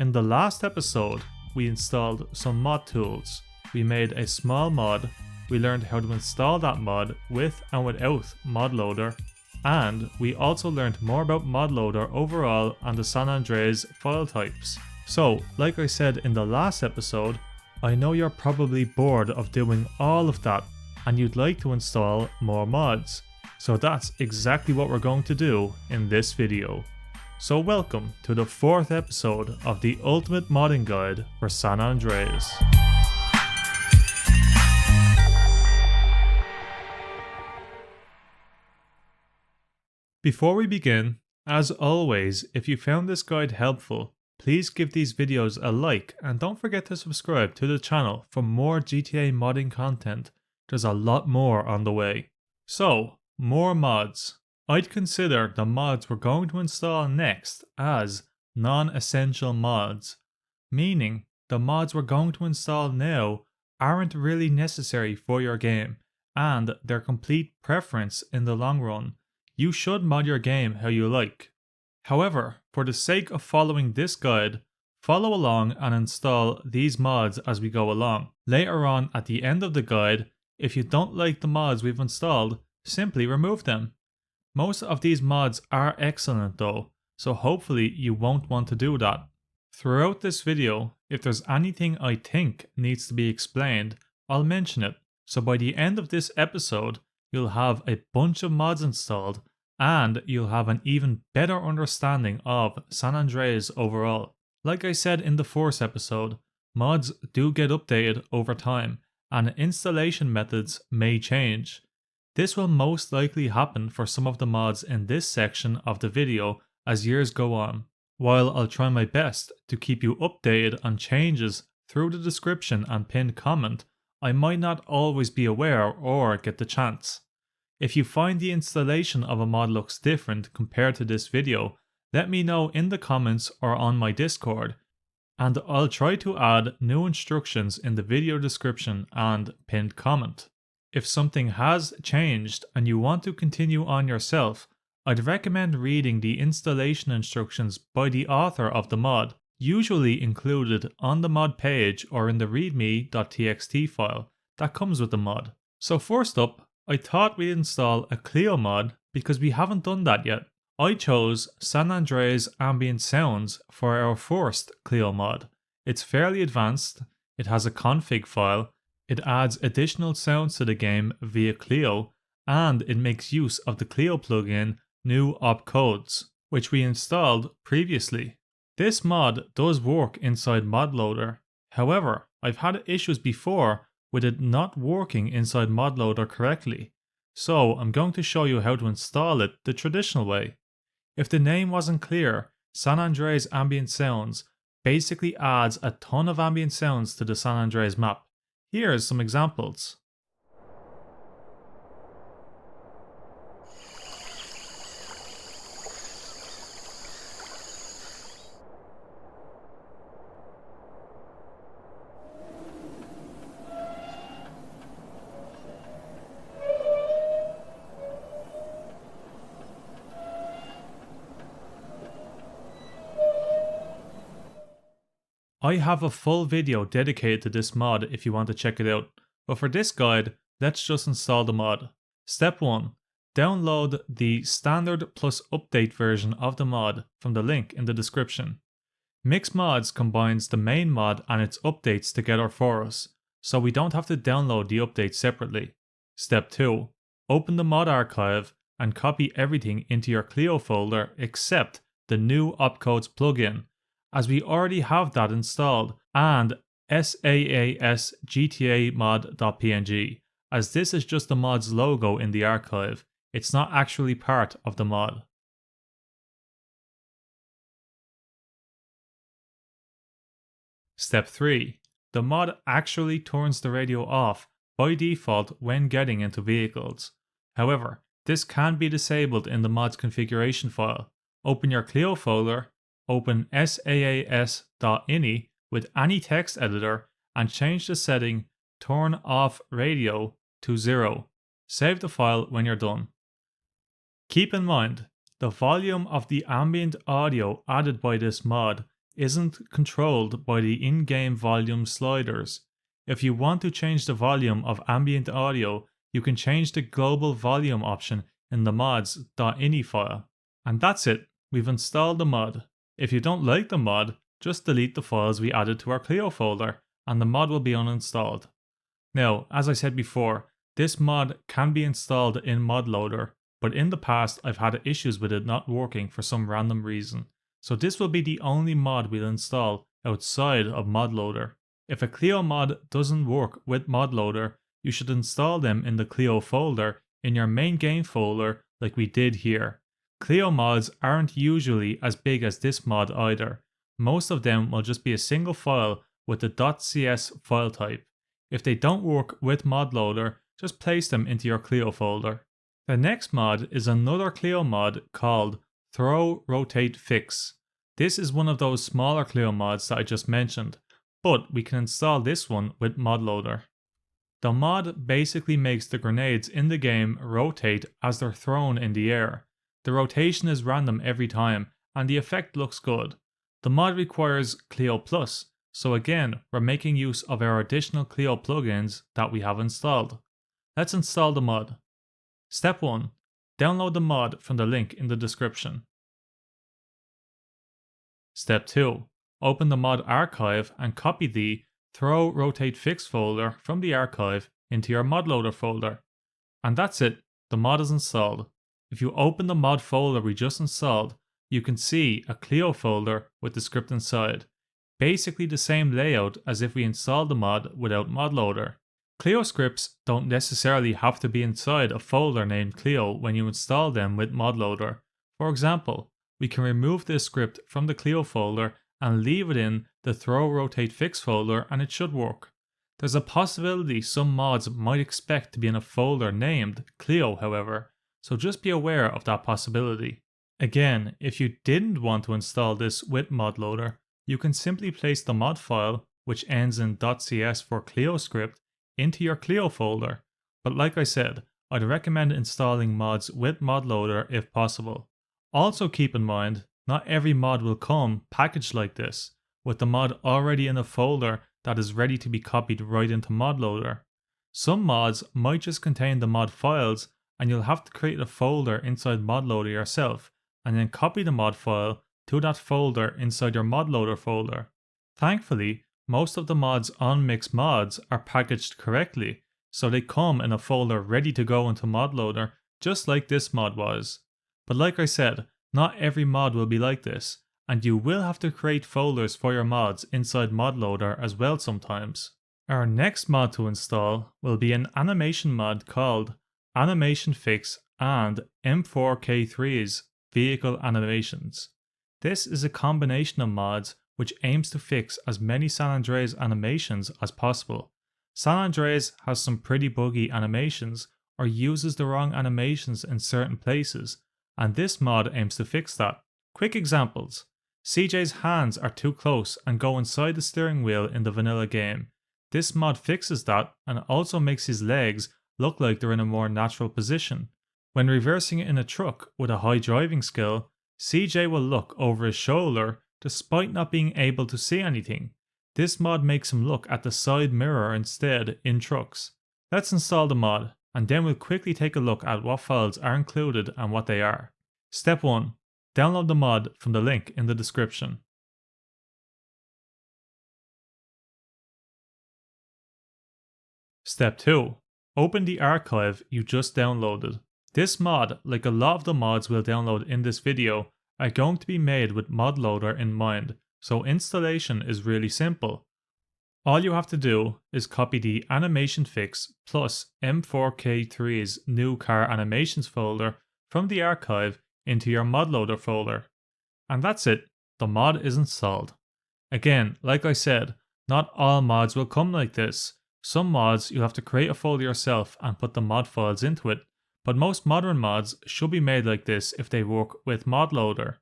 In the last episode, we installed some mod tools. We made a small mod, we learned how to install that mod with and without ModLoader, and we also learned more about ModLoader overall and the San Andreas file types. So, like I said in the last episode, I know you're probably bored of doing all of that and you'd like to install more mods. So that's exactly what we're going to do in this video. So welcome to the 4th episode of the Ultimate Modding Guide for San Andreas. Before we begin, as always, if you found this guide helpful, please give these videos a like and don't forget to subscribe to the channel for more GTA modding content. There's a lot more on the way. So, more mods. I'd consider the mods we're going to install next as non-essential mods, meaning the mods we're going to install now aren't really necessary for your game and they're complete preference in the long run. You should mod your game how you like. However, for the sake of following this guide, follow along and install these mods as we go along. Later on at the end of the guide, if you don't like the mods we've installed, simply remove them. Most of these mods are excellent though, so hopefully you won't want to do that. Throughout this video, if there's anything I think needs to be explained, I'll mention it. So by the end of this episode, you'll have a bunch of mods installed and you'll have an even better understanding of San Andreas overall. Like I said in the 4th episode, mods do get updated over time and installation methods may change. This will most likely happen for some of the mods in this section of the video as years go on, while I'll try my best to keep you updated on changes through the description and pinned comment. I might not always be aware or get the chance. If you find the installation of a mod looks different compared to this video, let me know in the comments or on my Discord, and I'll try to add new instructions in the video description and pinned comment. If something has changed and you want to continue on yourself, I'd recommend reading the installation instructions by the author of the mod, usually included on the mod page or in the readme.txt file that comes with the mod. So first up, I thought we'd install a Clio mod because we haven't done that yet. I chose San Andreas Ambient Sounds for our first Clio mod. It's fairly advanced, it has a config file, it adds additional sounds to the game via Clio, and it makes use of the Clio plugin New Opcodes, which we installed previously. This mod does work inside ModLoader. However, I've had issues before with it not working inside ModLoader correctly, so I'm going to show you how to install it the traditional way. If the name wasn't clear, San Andreas Ambient Sounds basically adds a ton of ambient sounds to the San Andreas map. Here's some examples. I have a full video dedicated to this mod if you want to check it out, but for this guide, let's just install the mod. Step 1. Download the standard plus update version of the mod from the link in the description. Mixmods combines the main mod and its updates together for us, so we don't have to download the updates separately. Step 2. Open the mod archive and copy everything into your Clio folder except the New Opcodes plugin, as we already have that installed, and SAAS GTA mod.png, as this is just the mod's logo in the archive. It's not actually part of the mod. Step 3. The mod actually turns the radio off by default when getting into vehicles. However, this can be disabled in the mod's configuration file. Open your Clio folder, open saas.ini with any text editor and change the setting Turn Off Radio to 0. Save the file when you're done. Keep in mind, the volume of the ambient audio added by this mod isn't controlled by the in-game volume sliders. If you want to change the volume of ambient audio, you can change the global volume option in the mods.ini file. And that's it, we've installed the mod. If you don't like the mod, just delete the files we added to our Clio folder, and the mod will be uninstalled. Now, as I said before, this mod can be installed in ModLoader, but in the past I've had issues with it not working for some random reason. So this will be the only mod we'll install outside of ModLoader. If a Clio mod doesn't work with ModLoader, you should install them in the Clio folder in your main game folder like we did here. Clio mods aren't usually as big as this mod either. Most of them will just be a single file with the .cs file type. If they don't work with ModLoader, just place them into your Clio folder. The next mod is another Clio mod called Throw Rotate Fix. This is one of those smaller Clio mods that I just mentioned, but we can install this one with ModLoader. The mod basically makes the grenades in the game rotate as they're thrown in the air. The rotation is random every time, and the effect looks good. The mod requires Clio Plus, so again, we're making use of our additional Clio plugins that we have installed. Let's install the mod. Step 1. Download the mod from the link in the description. Step 2. Open the mod archive and copy the Throw Rotate Fix folder from the archive into your ModLoader folder. And that's it, the mod is installed. If you open the mod folder we just installed, you can see a Clio folder with the script inside. Basically the same layout as if we installed the mod without ModLoader. Clio scripts don't necessarily have to be inside a folder named Clio when you install them with ModLoader. For example, we can remove this script from the Clio folder and leave it in the Throw Rotate Fix folder and it should work. There's a possibility some mods might expect to be in a folder named Clio, however, so just be aware of that possibility. Again, if you didn't want to install this with ModLoader, you can simply place the mod file, which ends in .cs for Clio script, into your Clio folder. But like I said, I'd recommend installing mods with ModLoader if possible. Also keep in mind, not every mod will come packaged like this, with the mod already in a folder that is ready to be copied right into ModLoader. Some mods might just contain the mod files and you'll have to create a folder inside ModLoader yourself and then copy the mod file to that folder inside your ModLoader folder. Thankfully, most of the mods on Mixmods are packaged correctly, so they come in a folder ready to go into ModLoader just like this mod was. But like I said, not every mod will be like this, and you will have to create folders for your mods inside ModLoader as well sometimes. Our next mod to install will be an animation mod called Animation Fix and M4K3's Vehicle Animations. This is a combination of mods which aims to fix as many San Andreas animations as possible. San Andreas has some pretty buggy animations or uses the wrong animations in certain places, and this mod aims to fix that. Quick examples. CJ's hands are too close and go inside the steering wheel in the vanilla game. This mod fixes that and also makes his legs look like they're in a more natural position. When reversing in a truck with a high driving skill, CJ will look over his shoulder despite not being able to see anything. This mod makes him look at the side mirror instead in trucks. Let's install the mod, and then we'll quickly take a look at what files are included and what they are. Step 1. Download the mod from the link in the description. Step 2. Open the archive you just downloaded. This mod, like a lot of the mods we'll download in this video, are going to be made with ModLoader in mind, so installation is really simple. All you have to do is copy the Animation Fix plus M4K3's new car animations folder from the archive into your ModLoader folder. And that's it, the mod is installed. Again, like I said, not all mods will come like this. Some mods you'll have to create a folder yourself and put the mod files into it, but most modern mods should be made like this if they work with ModLoader.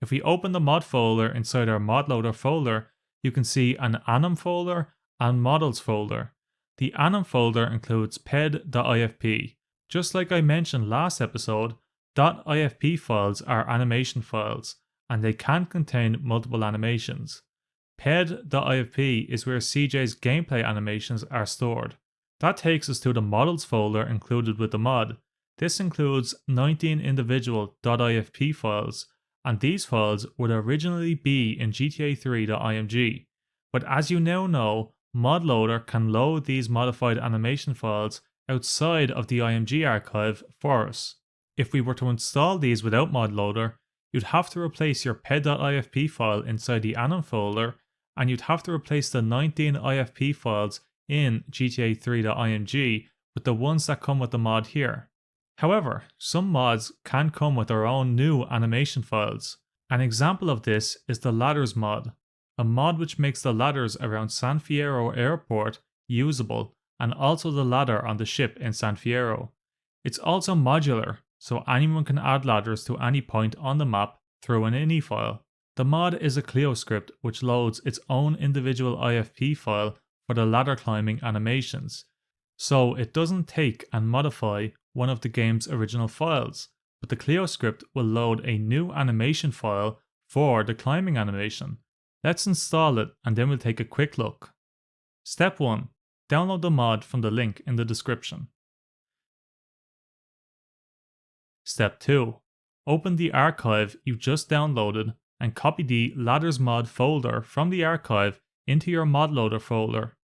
If we open the mod folder inside our ModLoader folder, you can see an anim folder and models folder. The anim folder includes ped.ifp. Just like I mentioned last episode, .ifp files are animation files, and they can contain multiple animations. ped.ifp is where CJ's gameplay animations are stored. That takes us to the models folder included with the mod. This includes 19 individual .ifp files, and these files would originally be in GTA 3.img. But as you now know, ModLoader can load these modified animation files outside of the IMG archive for us. If we were to install these without ModLoader, you'd have to replace your ped.ifp file inside the anim folder, and you'd have to replace the 19 IFP files in GTA 3.img with the ones that come with the mod here. However, some mods can come with their own new animation files. An example of this is the Ladders mod, a mod which makes the ladders around San Fierro Airport usable, and also the ladder on the ship in San Fierro. It's also modular, so anyone can add ladders to any point on the map through an ini file. The mod is a Clio script which loads its own individual IFP file for the ladder climbing animations, so it doesn't take and modify one of the game's original files, but the Clio script will load a new animation file for the climbing animation. Let's install it and then we'll take a quick look. Step 1. Download the mod from the link in the description. Step 2. Open the archive you just downloaded and copy the Ladders mod folder from the archive into your ModLoader folder.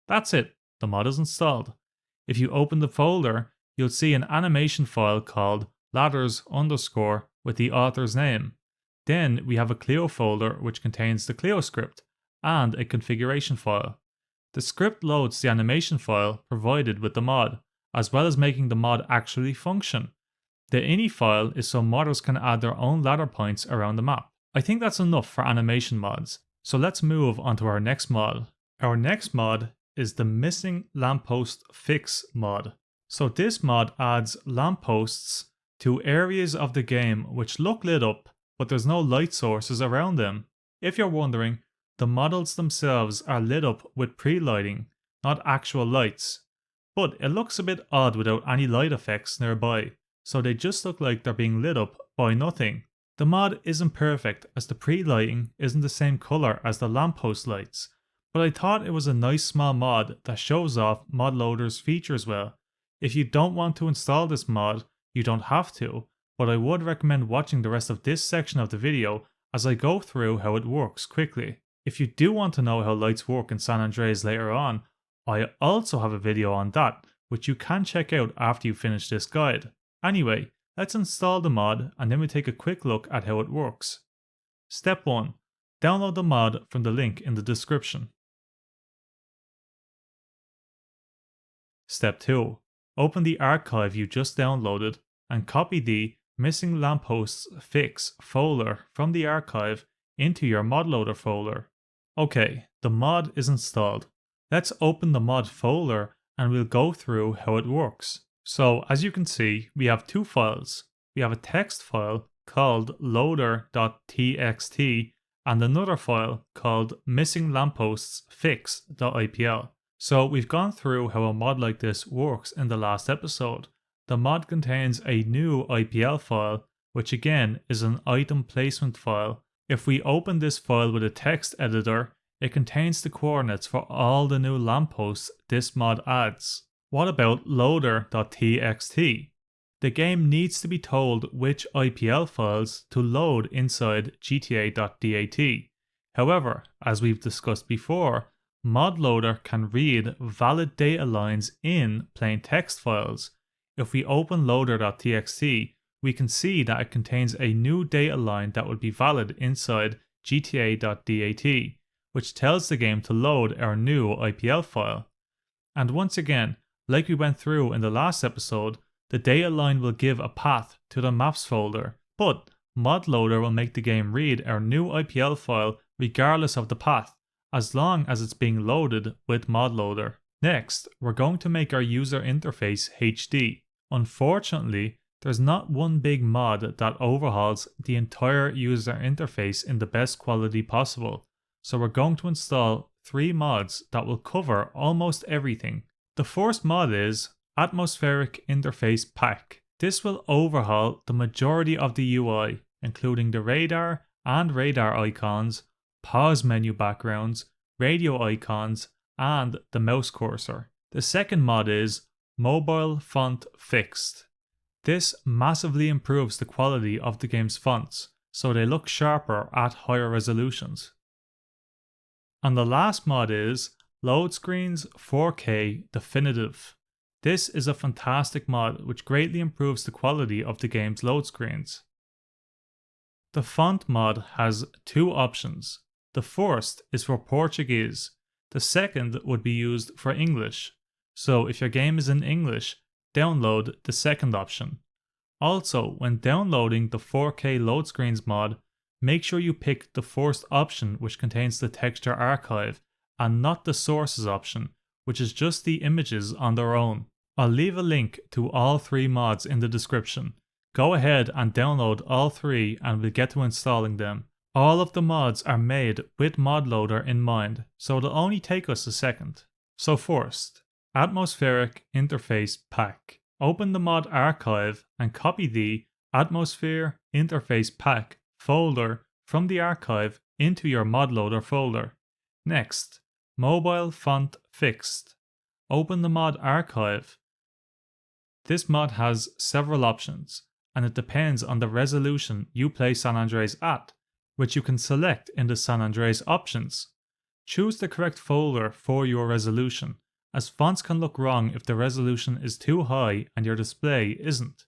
That's it, the mod is installed. If you open the folder, you'll see an animation file called ladders_ with the author's name. Then we have a Clio folder which contains the Clio script and a configuration file. The script loads the animation file provided with the mod, as well as making the mod actually function. The ini file is so modders can add their own ladder points around the map. I think that's enough for animation mods, so let's move on to our next mod. Our next mod is the Missing Lamppost Fix mod. So this mod adds lampposts to areas of the game which look lit up, but there's no light sources around them. If you're wondering, the models themselves are lit up with pre-lighting, not actual lights. But it looks a bit odd without any light effects nearby, so they just look like they're being lit up by nothing. The mod isn't perfect as the pre-lighting isn't the same colour as the lamppost lights, but I thought it was a nice small mod that shows off ModLoader's features well. If you don't want to install this mod, you don't have to, but I would recommend watching the rest of this section of the video as I go through how it works quickly. If you do want to know how lights work in San Andreas later on, I also have a video on that, which you can check out after you finish this guide. Anyway, let's install the mod and then we take a quick look at how it works. Step 1. Download the mod from the link in the description. Step 2. Open the archive you just downloaded and copy the Missing Lampposts Fix folder from the archive into your ModLoader folder. Okay, the mod is installed. Let's open the mod folder and we'll go through how it works. So as you can see, we have two files. We have a text file called loader.txt and another file called missinglamppostfix.ipl. So we've gone through how a mod like this works in the last episode. The mod contains a new IPL file, which again is an item placement file. If we open this file with a text editor, it contains the coordinates for all the new lampposts this mod adds. What about loader.txt? The game needs to be told which IPL files to load inside gta.dat. However, as we've discussed before, ModLoader can read valid data lines in plain text files. If we open loader.txt, we can see that it contains a new data line that would be valid inside gta.dat, which tells the game to load our new IPL file. And once again, like we went through in the last episode, the data line will give a path to the maps folder, but ModLoader will make the game read our new IPL file regardless of the path, as long as it's being loaded with ModLoader. Next, we're going to make our user interface HD. Unfortunately, there's not one big mod that overhauls the entire user interface in the best quality possible, so we're going to install 3 mods that will cover almost everything. The first mod is Atmospheric Interface Pack. This will overhaul the majority of the UI, including the radar and radar icons, pause menu backgrounds, radio icons, and the mouse cursor. The second mod is Mobile Font Fixed. This massively improves the quality of the game's fonts, so they look sharper at higher resolutions. And the last mod is Load Screens 4K Definitive. This is a fantastic mod which greatly improves the quality of the game's load screens. The font mod has two options. The first is for Portuguese. The second would be used for English. So if your game is in English, download the second option. Also, when downloading the 4K load screens mod, make sure you pick the first option, which contains the texture archive, and not the sources option, which is just the images on their own. I'll leave a link to all three mods in the description. Go ahead and download all three and we'll get to installing them. All of the mods are made with ModLoader in mind, so it'll only take us a second. So first, Atmospheric Interface Pack. Open the mod archive and copy the Atmosphere Interface Pack folder from the archive into your ModLoader folder. Next, Mobile Font Fixed. Open the mod archive. This mod has several options, and it depends on the resolution you play San Andreas at, which you can select in the San Andreas options. Choose the correct folder for your resolution, as fonts can look wrong if the resolution is too high and your display isn't.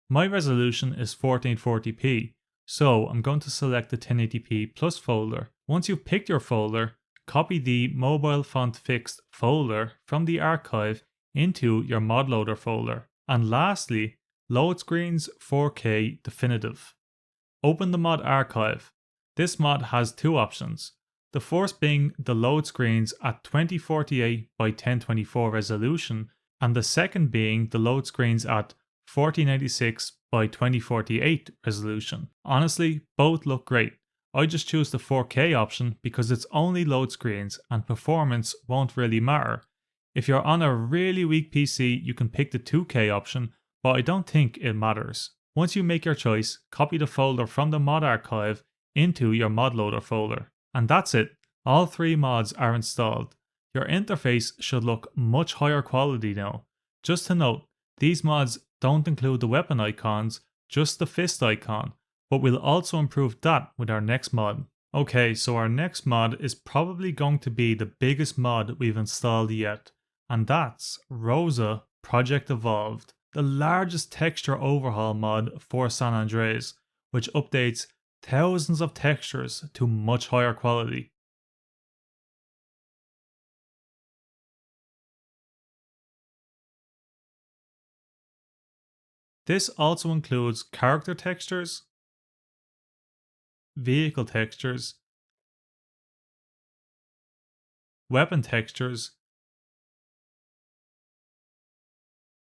My resolution is 1440p, so I'm going to select the 1080p plus folder. Once you've picked your folder, copy the Mobile Font Fixed folder from the archive into your ModLoader folder. And lastly, Load Screens 4K Definitive. Open the mod archive. This mod has two options. The first being the load screens at 2048 by 1024 resolution, and the second being the load screens at 1496 by 2048 resolution. Honestly, both look great. I just choose the 4K option because it's only load screens and performance won't really matter. If you're on a really weak PC, you can pick the 2K option, but I don't think it matters. Once you make your choice, copy the folder from the mod archive into your ModLoader folder. And that's it. All three mods are installed. Your interface should look much higher quality now. Just to note, these mods don't include the weapon icons, just the fist icon, but we'll also improve that with our next mod. Okay, so our next mod is probably going to be the biggest mod we've installed yet, and that's Rosa Project Evolved, the largest texture overhaul mod for San Andreas, which updates thousands of textures to much higher quality. This also includes character textures, vehicle textures, weapon textures,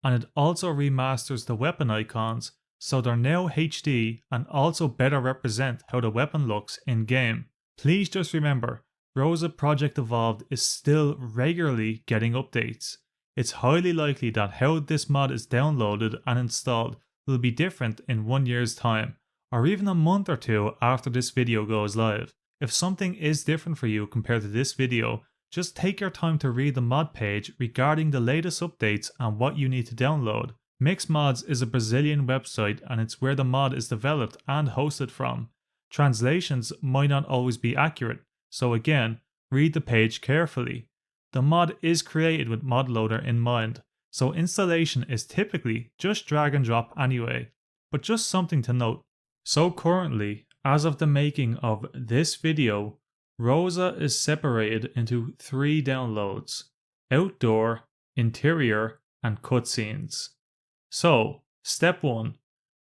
and it also remasters the weapon icons so they're now HD and also better represent how the weapon looks in game. Please just remember, Rosa Project Evolved is still regularly getting updates. It's highly likely that how this mod is downloaded and installed will be different in 1 year's time, or even a month or two after this video goes live. If something is different for you compared to this video, just take your time to read the mod page regarding the latest updates and what you need to download. Mixmods is a Brazilian website and it's where the mod is developed and hosted from. Translations might not always be accurate, so again, read the page carefully. The mod is created with ModLoader in mind, so installation is typically just drag and drop anyway, but just something to note. So currently, as of the making of this video, Rosa is separated into 3 downloads: Outdoor, Interior, and Cutscenes. So, step 1.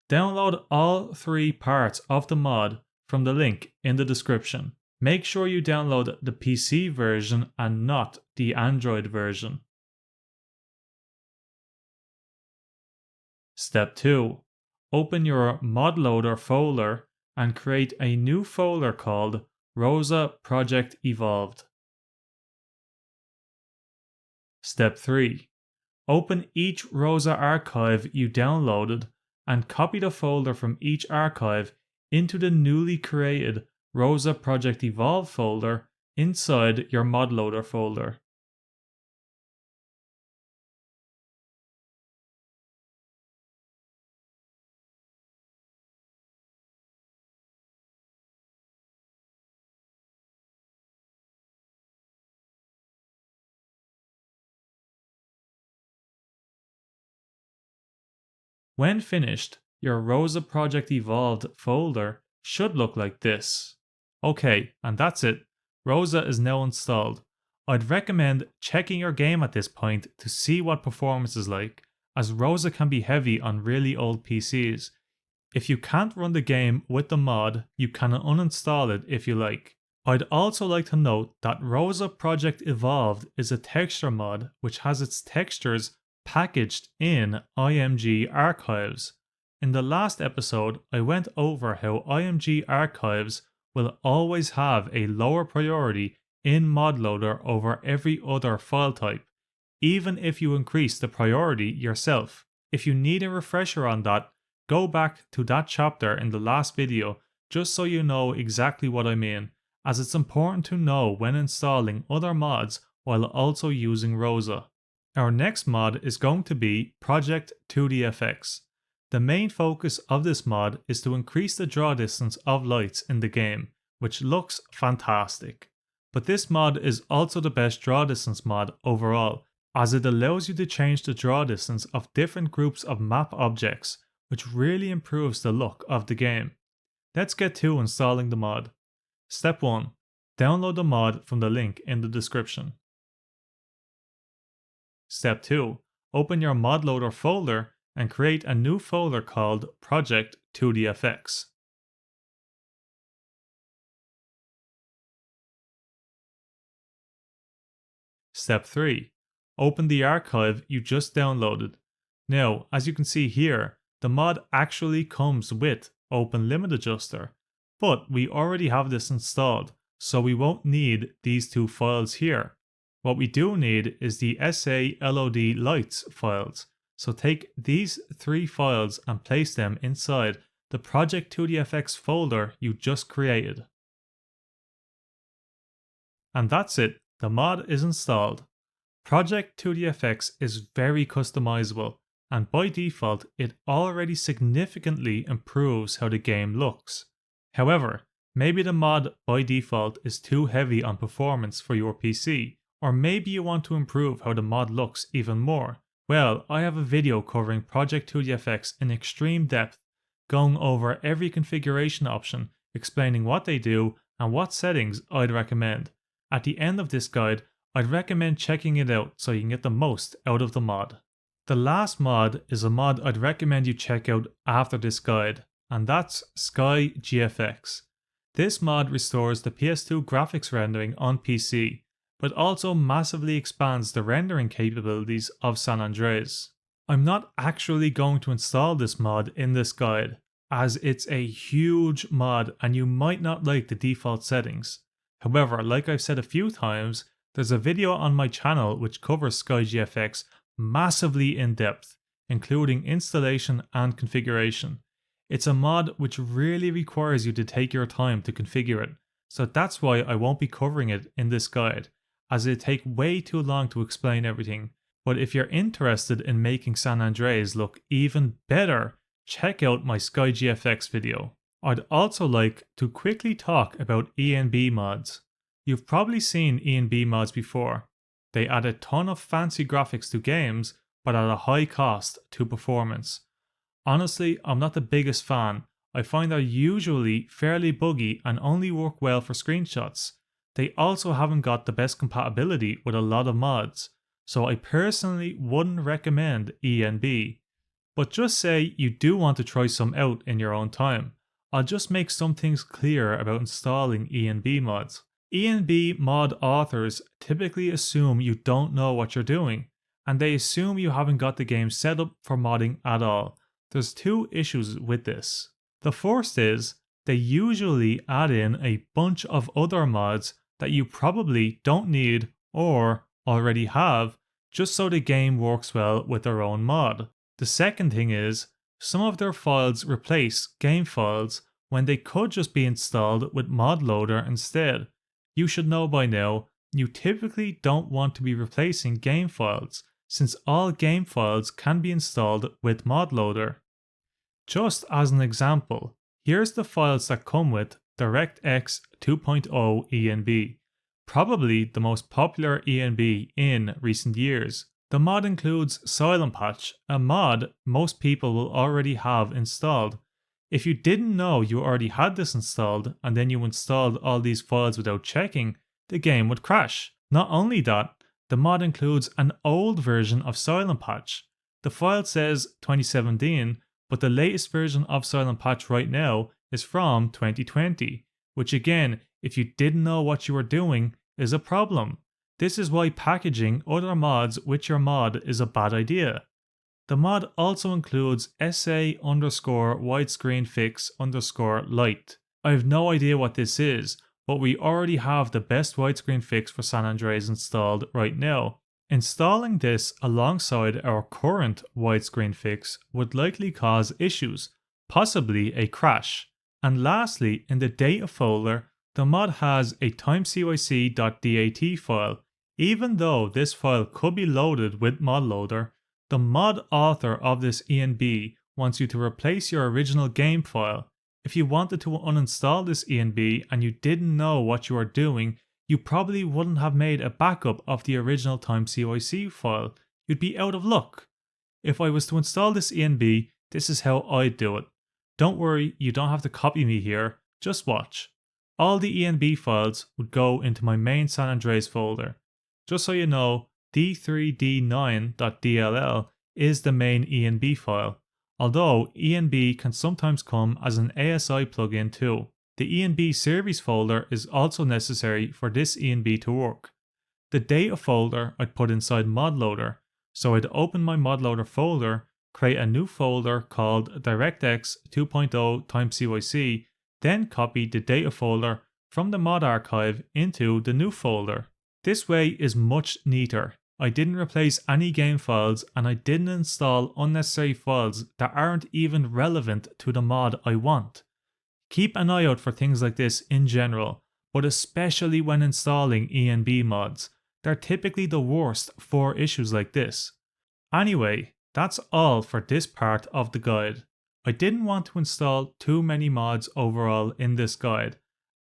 Download all 3 parts of the mod from the link in the description. Make sure you download the PC version and not the Android version. Step 2. Open your ModLoader folder and create a new folder called Rosa Project Evolved. Step 3. Open each Rosa archive you downloaded and copy the folder from each archive into the newly created Rosa Project Evolve folder inside your ModLoader folder. When finished, your Rosa Project Evolved folder should look like this. Okay, and that's it. Rosa is now installed. I'd recommend checking your game at this point to see what performance is like, as Rosa can be heavy on really old PCs. If you can't run the game with the mod, you can uninstall it if you like. I'd also like to note that Rosa Project Evolved is a texture mod which has its textures packaged in IMG archives. In the last episode, I went over how IMG archives will always have a lower priority in ModLoader over every other file type, even if you increase the priority yourself. If you need a refresher on that, go back to that chapter in the last video just so you know exactly what I mean, as it's important to know when installing other mods while also using Rosa. Our next mod is going to be Project 2DFX. The main focus of this mod is to increase the draw distance of lights in the game, which looks fantastic. But this mod is also the best draw distance mod overall, as it allows you to change the draw distance of different groups of map objects, which really improves the look of the game. Let's get to installing the mod. Step 1. Download the mod from the link in the description. Step 2. Open your ModLoader folder and create a new folder called Project 2DFX. Step 3. Open the archive you just downloaded. Now, as you can see here, the mod actually comes with Open Limit Adjuster, but we already have this installed, so we won't need these two files here. What we do need is the SALOD lights files, so take these three files and place them inside the Project 2DFX folder you just created. And that's it, the mod is installed. Project 2DFX is very customizable, and by default it already significantly improves how the game looks. However, maybe the mod by default is too heavy on performance for your PC, or maybe you want to improve how the mod looks even more. Well, I have a video covering Project 2DFX in extreme depth, going over every configuration option, explaining what they do and what settings I'd recommend. At the end of this guide, I'd recommend checking it out so you can get the most out of the mod. The last mod is a mod I'd recommend you check out after this guide, and that's SkyGFX. This mod restores the PS2 graphics rendering on PC, but also massively expands the rendering capabilities of San Andreas. I'm not actually going to install this mod in this guide, as it's a huge mod and you might not like the default settings. However, like I've said a few times, there's a video on my channel which covers SkyGFX massively in depth, including installation and configuration. It's a mod which really requires you to take your time to configure it, so that's why I won't be covering it in this guide, as it'd take way too long to explain everything. But if you're interested in making San Andreas look even better, check out my SkyGFX video. I'd also like to quickly talk about ENB mods. You've probably seen ENB mods before. They add a ton of fancy graphics to games, but at a high cost to performance. Honestly, I'm not the biggest fan. I find they're usually fairly buggy and only work well for screenshots. They also haven't got the best compatibility with a lot of mods, so I personally wouldn't recommend ENB. But just say you do want to try some out in your own time. I'll just make some things clear about installing ENB mods. ENB mod authors typically assume you don't know what you're doing, and they assume you haven't got the game set up for modding at all. There's two issues with this. The first is, they usually add in a bunch of other mods that you probably don't need or already have, just so the game works well with their own mod. The second thing is, some of their files replace game files when they could just be installed with ModLoader instead. You should know by now, you typically don't want to be replacing game files, since all game files can be installed with ModLoader. Just as an example, here's the files that come with DirectX 2.0 ENB, probably the most popular ENB in recent years. The mod includes SilentPatch, a mod most people will already have installed. If you didn't know you already had this installed and then you installed all these files without checking, the game would crash. Not only that, the mod includes an old version of SilentPatch. The file says 2017, but the latest version of SilentPatch right now is from 2020, which again, if you didn't know what you were doing, is a problem. This is why packaging other mods with your mod is a bad idea. The mod also includes SA_widescreen_fix_light. I have no idea what this is, but we already have the best widescreen fix for San Andreas installed right now. Installing this alongside our current widescreen fix would likely cause issues, possibly a crash. And lastly, in the data folder, the mod has a timecyc.dat file. Even though this file could be loaded with ModLoader, the mod author of this ENB wants you to replace your original game file. If you wanted to uninstall this ENB and you didn't know what you were doing, you probably wouldn't have made a backup of the original timecyc file. You'd be out of luck. If I was to install this ENB, this is how I'd do it. Don't worry, you don't have to copy me here, just watch. All the ENB files would go into my main San Andreas folder. Just so you know, d3d9.dll is the main ENB file, although ENB can sometimes come as an ASI plugin too. The ENB series folder is also necessary for this ENB to work. The data folder I'd put inside ModLoader, so I'd open my ModLoader folder, create a new folder called DirectX 2.0 timecyc, then copy the data folder from the mod archive into the new folder. This way is much neater. I didn't replace any game files and I didn't install unnecessary files that aren't even relevant to the mod I want. Keep an eye out for things like this in general, but especially when installing ENB mods. They're typically the worst for issues like this. Anyway, that's all for this part of the guide. I didn't want to install too many mods overall in this guide,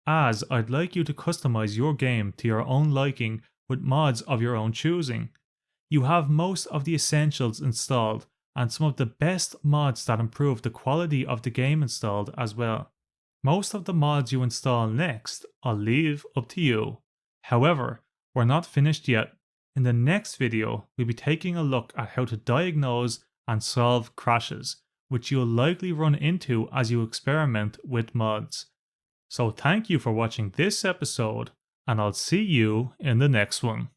as I'd like you to customize your game to your own liking with mods of your own choosing. You have most of the essentials installed and some of the best mods that improve the quality of the game installed as well. Most of the mods you install next, I'll leave up to you. However, we're not finished yet. In the next video, we'll be taking a look at how to diagnose and solve crashes, which you'll likely run into as you experiment with mods. So thank you for watching this episode, and I'll see you in the next one.